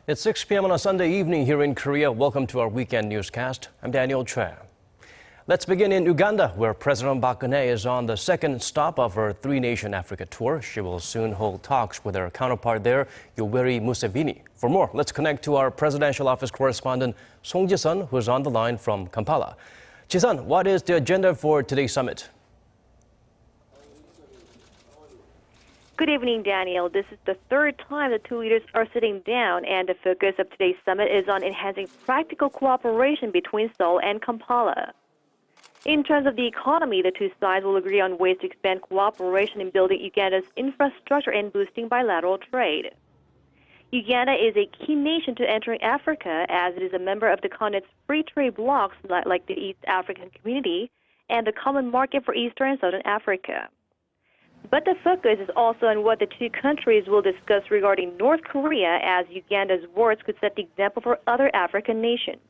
It's 6 p.m. on a Sunday evening here in Korea. Welcome to our weekend newscast. I'm Daniel Choi. Let's begin in Uganda, where President Park Geun-hye is on the second stop of her three-nation Africa tour. She will soon hold talks with her counterpart there, Yoweri Museveni. For more, let's connect to our presidential office correspondent Song Ji-sun, who is on the line from Kampala. Ji-sun, what is the agenda for today's summit? Good evening, Daniel. This is the third time the two leaders are sitting down, and the focus of today's summit is on enhancing practical cooperation between Seoul and Kampala. In terms of the economy, the two sides will agree on ways to expand cooperation in building Uganda's infrastructure and boosting bilateral trade. Uganda is a key nation to entering Africa, as it is a member of the continent's free trade blocs like the East African Community and the Common Market for Eastern and Southern Africa. But the focus is also on what the two countries will discuss regarding North Korea, as Uganda's words could set the example for other African nations.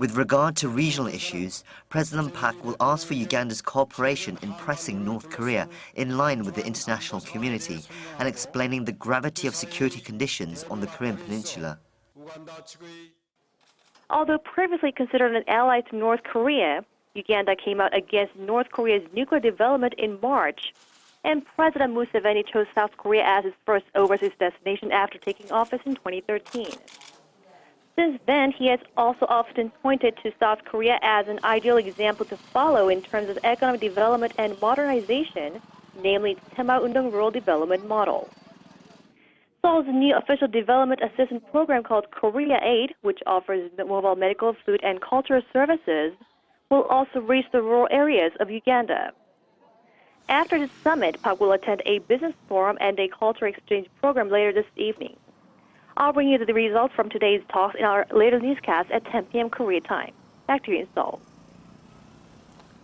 With regard to regional issues, President Park will ask for Uganda's cooperation in pressing North Korea in line with the international community and explaining the gravity of security conditions on the Korean peninsula. Although previously considered an ally to North Korea, Uganda came out against North Korea's nuclear development in March, and President Museveni chose South Korea as his first overseas destination after taking office in 2013. Since then, he has also often pointed to South Korea as an ideal example to follow in terms of economic development and modernization, namely its Sema-Undong Rural Development Model. Seoul's new official development assistance program called Korea-Aid, which offers mobile medical, food, and cultural services, will also reach the rural areas of Uganda. After the summit, Park will attend a business forum and a cultural exchange program later this evening. I'll bring you the results from today's talks in our later newscast at 10 p.m. Korea time. Back to you in Seoul.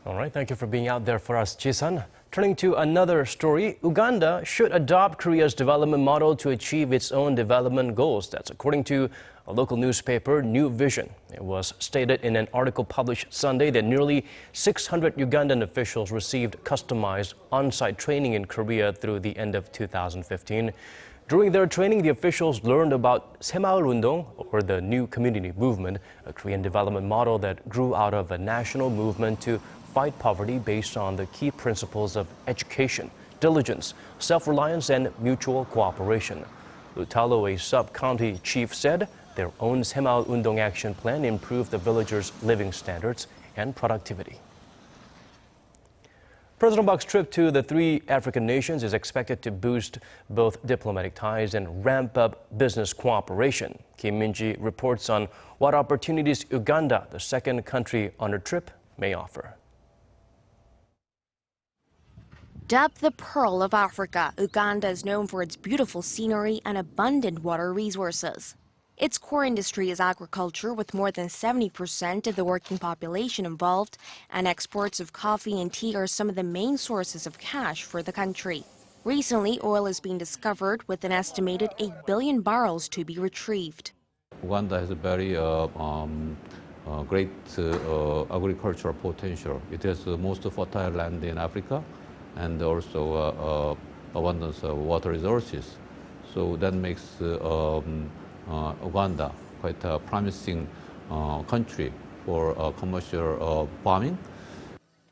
All right, thank you for being out there for us, Ji-sun. Turning to another story, Uganda should adopt Korea's development model to achieve its own development goals. That's according to a local newspaper, New Vision. It was stated in an article published Sunday that nearly 600 Ugandan officials received customized on-site training in Korea through the end of 2015. During their training, the officials learned about Semaul-Undong, or the New Community Movement, a Korean development model that grew out of a national movement to fight poverty based on the key principles of education, diligence, self-reliance, and mutual cooperation. Lutalo, a sub-county chief, said their own Semaul-Undong action plan improved the villagers' living standards and productivity. President Park's trip to the three African nations is expected to boost both diplomatic ties and ramp up business cooperation. Kim Min-ji reports on what opportunities Uganda, the second country on her trip, may offer. Dubbed the Pearl of Africa, Uganda is known for its beautiful scenery and abundant water resources. Its core industry is agriculture, with more than 70% of the working population involved, and exports of coffee and tea are some of the main sources of cash for the country. Recently, oil is being discovered, with an estimated 8 billion barrels to be retrieved. Uganda has a very great agricultural potential. It has the most fertile land in Africa, and also abundance of water resources. So that makes Uganda quite a promising country for commercial farming.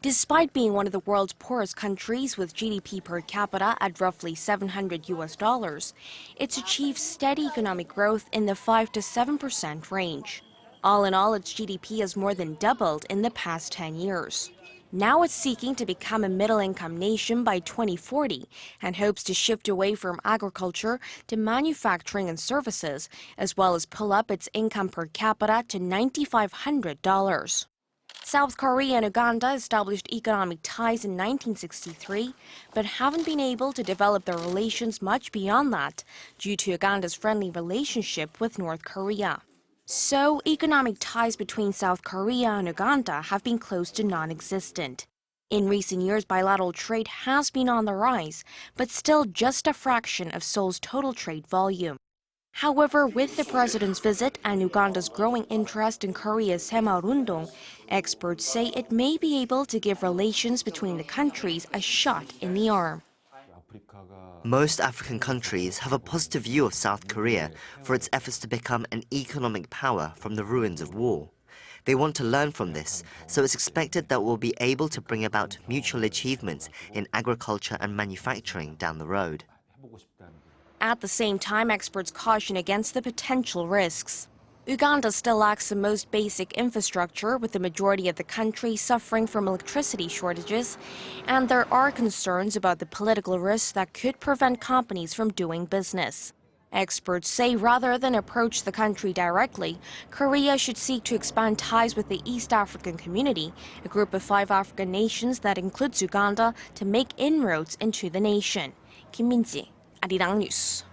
Despite being one of the world's poorest countries with GDP per capita at roughly $700, it's achieved steady economic growth in the 5 to 7% range. All in all, its GDP has more than doubled in the past 10 years. Now it's seeking to become a middle-income nation by 2040 and hopes to shift away from agriculture to manufacturing and services, as well as pull up its income per capita to $9,500. South Korea and Uganda established economic ties in 1963, but haven't been able to develop their relations much beyond that due to Uganda's friendly relationship with North Korea. So, economic ties between South Korea and Uganda have been close to non-existent. In recent years, bilateral trade has been on the rise, but still just a fraction of Seoul's total trade volume. However, with the president's visit and Uganda's growing interest in Korea's Sema-Undong, experts say it may be able to give relations between the countries a shot in the arm. Most African countries have a positive view of South Korea for its efforts to become an economic power from the ruins of war. They want to learn from this, so it's expected that we'll be able to bring about mutual achievements in agriculture and manufacturing down the road. At the same time, experts caution against the potential risks. Uganda still lacks the most basic infrastructure, with the majority of the country suffering from electricity shortages, and there are concerns about the political risks that could prevent companies from doing business. Experts say rather than approach the country directly, Korea should seek to expand ties with the East African Community, a group of 5 African nations that includes Uganda, to make inroads into the nation. Kim Min-ji, Arirang News.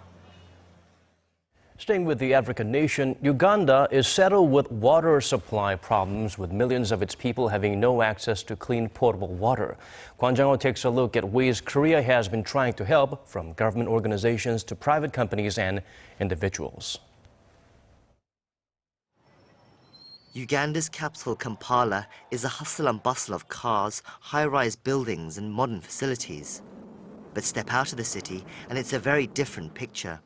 Staying with the African nation, Uganda is saddled with water supply problems, with millions of its people having no access to clean potable water. Kwon Jang-ho takes a look at ways Korea has been trying to help, from government organizations to private companies and individuals. Uganda's capital, Kampala, is a hustle and bustle of cars, high-rise buildings and modern facilities. But step out of the city and it's a very different picture.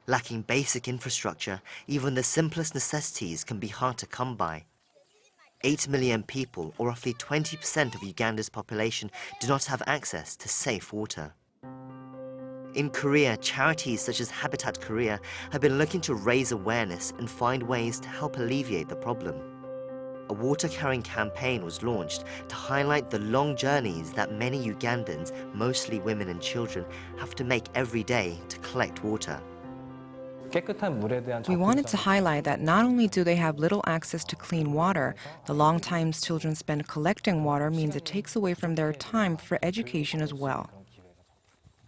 Lacking basic infrastructure, even the simplest necessities can be hard to come by. 8 million people, or roughly 20% of Uganda's population, do not have access to safe water. In Korea, charities such as Habitat Korea have been looking to raise awareness and find ways to help alleviate the problem. A water-carrying campaign was launched to highlight the long journeys that many Ugandans, mostly women and children, have to make every day to collect water. We wanted to highlight that not only do they have little access to clean water, the long times children spend collecting water means it takes away from their time for education as well.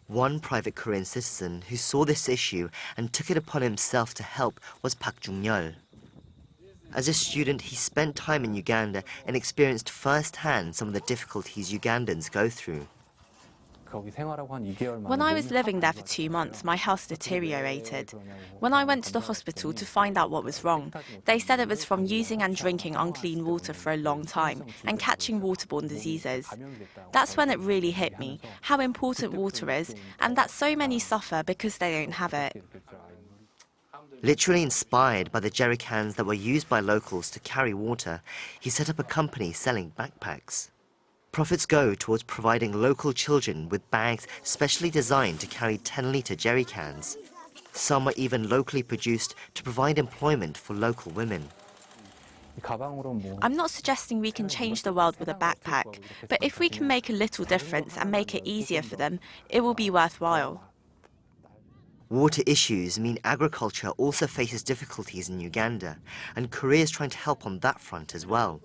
One private Korean citizen who saw this issue and took it upon himself to help was Park Jung-yeol. As a student, he spent time in Uganda and experienced firsthand some of the difficulties Ugandans go through. When I was living there for 2 months, my health deteriorated. When I went to the hospital to find out what was wrong, they said it was from using and drinking unclean water for a long time and catching waterborne diseases. That's when it really hit me, how important water is, and that so many suffer because they don't have it. Literally inspired by the jerry cans that were used by locals to carry water, he set up a company selling backpacks. Profits go towards providing local children with bags specially designed to carry 10-litre jerry cans. Some are even locally produced to provide employment for local women. I'm not suggesting we can change the world with a backpack, but if we can make a little difference and make it easier for them, it will be worthwhile. Water issues mean agriculture also faces difficulties in Uganda, and Korea is trying to help on that front as well.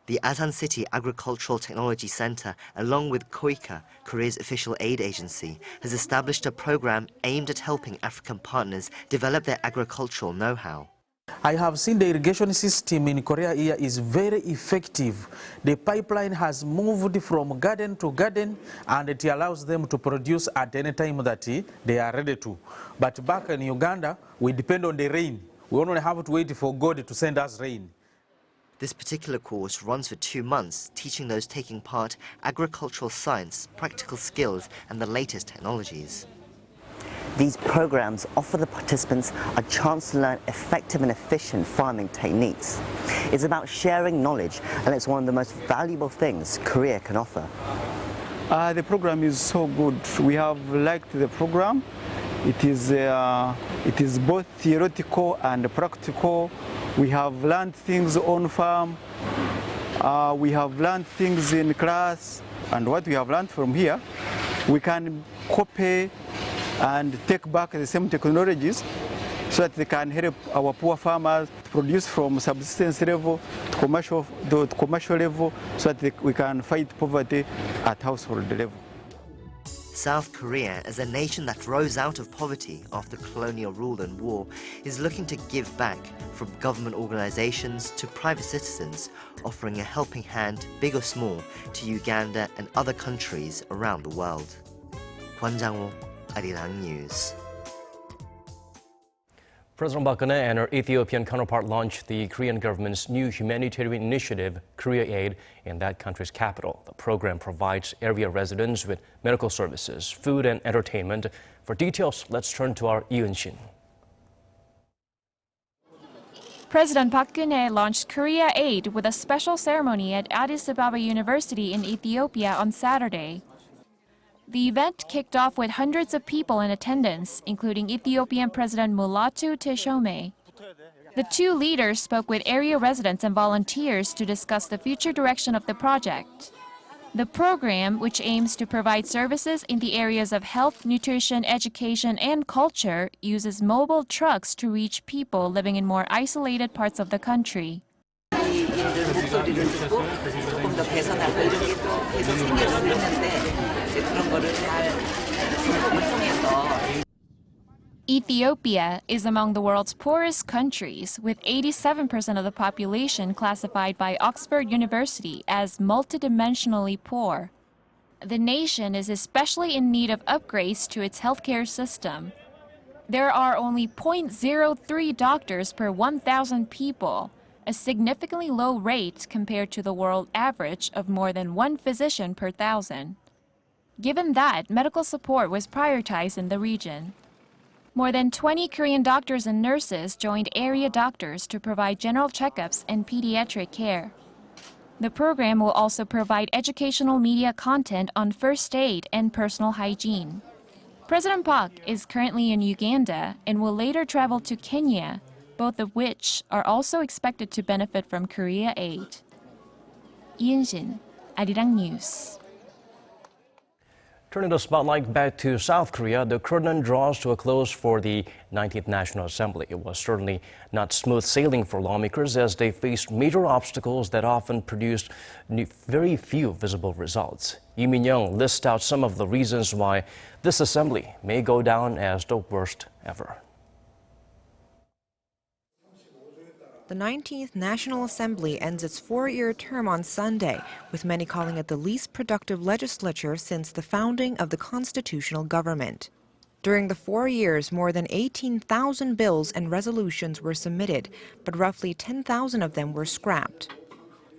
The Asan City Agricultural Technology Center, along with KOICA, Korea's official aid agency, has established a program aimed at helping African partners develop their agricultural know-how. I have seen the irrigation system in Korea here is very effective. The pipeline has moved from garden to garden, and it allows them to produce at any time that they are ready to. But back in Uganda, we depend on the rain. We only have to wait for God to send us rain. This particular course runs for 2 months, teaching those taking part agricultural science, practical skills, and the latest technologies. These programs offer the participants a chance to learn effective and efficient farming techniques. It's about sharing knowledge, and it's one of the most valuable things Korea can offer. The program is so good. We have liked the program. It is both theoretical and practical. We have learned things on farm. We have learned things in class. And what we have learned from here, we can copy and take back the same technologies so that they can help our poor farmers produce from subsistence level to commercial level, so that we can fight poverty at household level. South Korea, as a nation that rose out of poverty after colonial rule and war, is looking to give back, from government organizations to private citizens, offering a helping hand, big or small, to Uganda and other countries around the world. Kwon Jang-ho, Arirang News. President Park Geun-hye and her Ethiopian counterpart launched the Korean government's new humanitarian initiative, Korea-Aid, in that country's capital. The program provides area residents with medical services, food, and entertainment. For details, let's turn to our Yoon-shin. President Park Geun-hye launched Korea-Aid with a special ceremony at Addis Ababa University in Ethiopia on Saturday. The event kicked off with hundreds of people in attendance, including Ethiopian President Mulatu. The two leaders spoke with area residents and volunteers to discuss the future direction of the project. The program, which aims to provide services in the areas of health, nutrition, education, and culture, uses mobile trucks to reach people living in more isolated parts of the country. Ethiopia is among the world's poorest countries, with 87% of the population classified by Oxford University as multidimensionally poor. The nation is especially in need of upgrades to its healthcare system. There are only 0.03 doctors per 1,000 people, a significantly low rate compared to the world average of more than one physician per 1,000. Given that, medical support was prioritized in the region. More than 20 Korean doctors and nurses joined area doctors to provide general checkups and pediatric care. The program will also provide educational media content on first aid and personal hygiene. President Park is currently in Uganda and will later travel to Kenya, both of which are also expected to benefit from Korea-Aid. Yoon-shin, Arirang News. Turning the spotlight back to South Korea, the curtain draws to a close for the 19th National Assembly. It was certainly not smooth sailing for lawmakers as they faced major obstacles that often produced very few visible results. Lee Min-young lists out some of the reasons why this assembly may go down as the worst ever. The 19th National Assembly ends its 4-year term on Sunday, with many calling it the least productive legislature since the founding of the constitutional government. During the 4 years, more than 18,000 bills and resolutions were submitted, but roughly 10,000 of them were scrapped.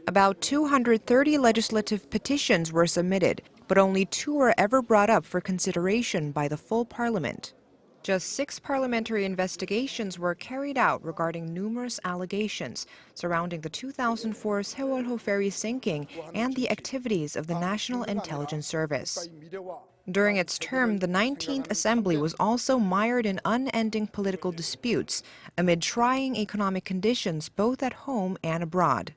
About 230 legislative petitions were submitted, but only 2 were ever brought up for consideration by the full parliament. Just 6 parliamentary investigations were carried out regarding numerous allegations surrounding the 2004 Sewol-ho ferry sinking and the activities of the National Intelligence Service. During its term, the 19th Assembly was also mired in unending political disputes amid trying economic conditions both at home and abroad.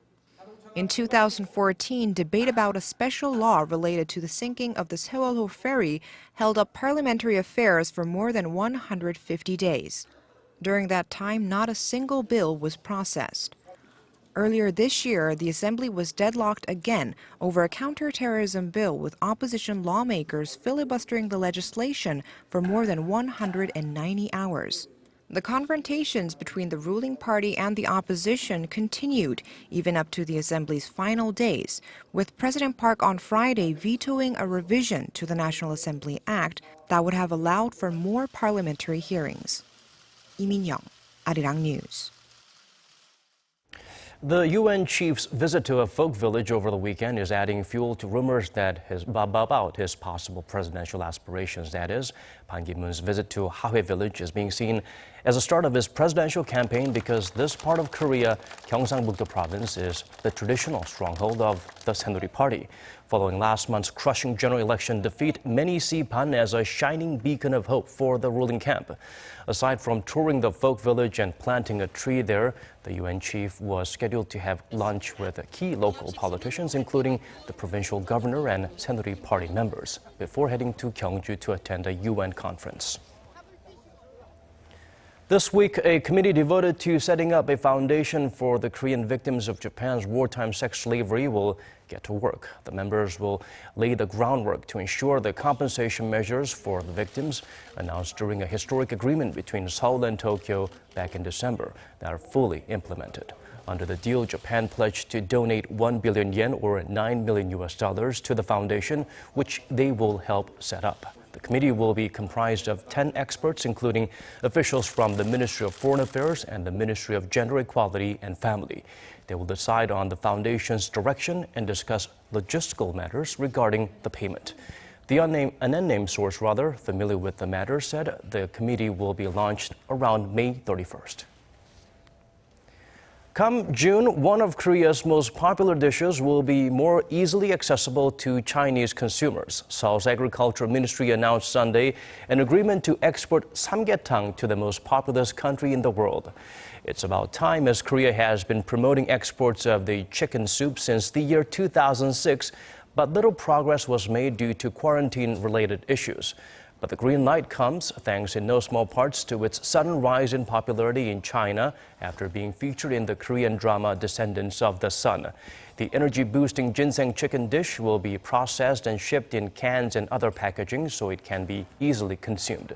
In 2014, debate about a special law related to the sinking of the Sewol-ho ferry held up parliamentary affairs for more than 150 days. During that time, not a single bill was processed. Earlier this year, the Assembly was deadlocked again over a counterterrorism bill with opposition lawmakers filibustering the legislation for more than 190 hours. The confrontations between the ruling party and the opposition continued even up to the Assembly's final days, with President Park on Friday vetoing a revision to the National Assembly Act that would have allowed for more parliamentary hearings. Lee Min-young, Arirang News. The UN chief's visit to a folk village over the weekend is adding fuel to rumors that about his possible presidential aspirations. That is, Ban Ki-moon's visit to Hwae village is being seen as a start of his presidential campaign because this part of Korea, Gyeongsang-buk-do province, is the traditional stronghold of the Saenuri Party. Following last month's crushing general election defeat, many see Ban as a shining beacon of hope for the ruling camp. Aside from touring the folk village and planting a tree there, the UN chief was scheduled to have lunch with key local politicians, including the provincial governor and Saenuri Party members, before heading to Gyeongju to attend a UN conference. This week, a committee devoted to setting up a foundation for the Korean victims of Japan's wartime sex slavery will get to work. The members will lay the groundwork to ensure the compensation measures for the victims announced during a historic agreement between Seoul and Tokyo back in December that are fully implemented. Under the deal, Japan pledged to donate 1 billion yen or $9 million to the foundation, which they will help set up. The committee will be comprised of 10 experts, including officials from the Ministry of Foreign Affairs and the Ministry of Gender Equality and Family. They will decide on the foundation's direction and discuss logistical matters regarding the payment. An unnamed source, familiar with the matter, said the committee will be launched around May 31st. Come June, one of Korea's most popular dishes will be more easily accessible to Chinese consumers. Seoul's Agriculture Ministry announced Sunday an agreement to export samgyetang to the most populous country in the world. It's about time, as Korea has been promoting exports of the chicken soup since the year 2006, but little progress was made due to quarantine-related issues. But the green light comes thanks in no small parts to its sudden rise in popularity in China after being featured in the Korean drama Descendants of the Sun. The energy-boosting ginseng chicken dish will be processed and shipped in cans and other packaging so it can be easily consumed.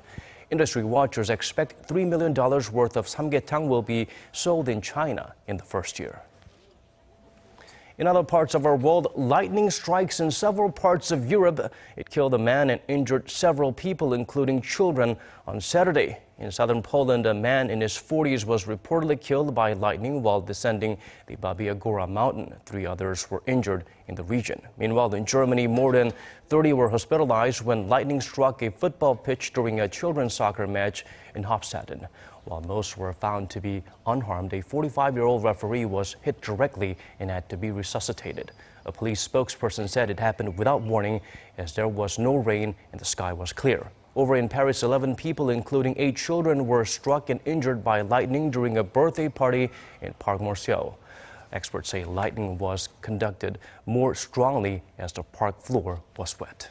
Industry watchers expect $3 million worth of samgyetang will be sold in China in the first year. In other parts of our world, lightning strikes in several parts of Europe. It killed a man and injured several people, including children, on Saturday. In southern Poland, a man in his 40s was reportedly killed by lightning while descending the Babia Gora mountain. 3 others were injured in the region. Meanwhile, in Germany, more than 30 were hospitalized when lightning struck a football pitch during a children's soccer match in Hofstatten. While most were found to be unharmed, a 45-year-old referee was hit directly and had to be resuscitated. A police spokesperson said it happened without warning as there was no rain and the sky was clear. Over in Paris, 11 people, including 8 children, were struck and injured by lightning during a birthday party in Parc Marceau. Experts say lightning was conducted more strongly as the park floor was wet.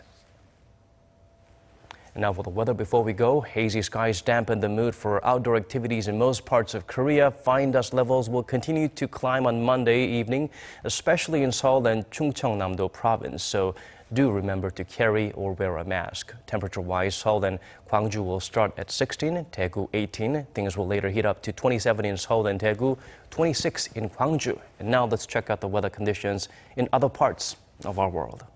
And now for the weather before we go. Hazy skies dampen the mood for outdoor activities in most parts of Korea. Fine dust levels will continue to climb on Monday evening, especially in Seoul and Chungcheongnam-do province. So do remember to carry or wear a mask. Temperature-wise, Seoul and Gwangju will start at 16, Daegu 18. Things will later heat up to 27 in Seoul and Daegu, 26 in Gwangju. And now let's check out the weather conditions in other parts of our world.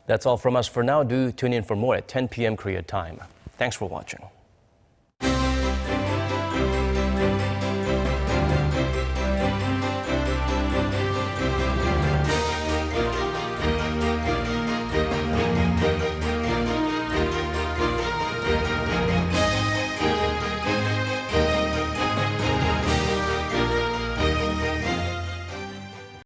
That's all from us for now. Do tune in for more at 10 p.m. Korea time. Thanks for watching.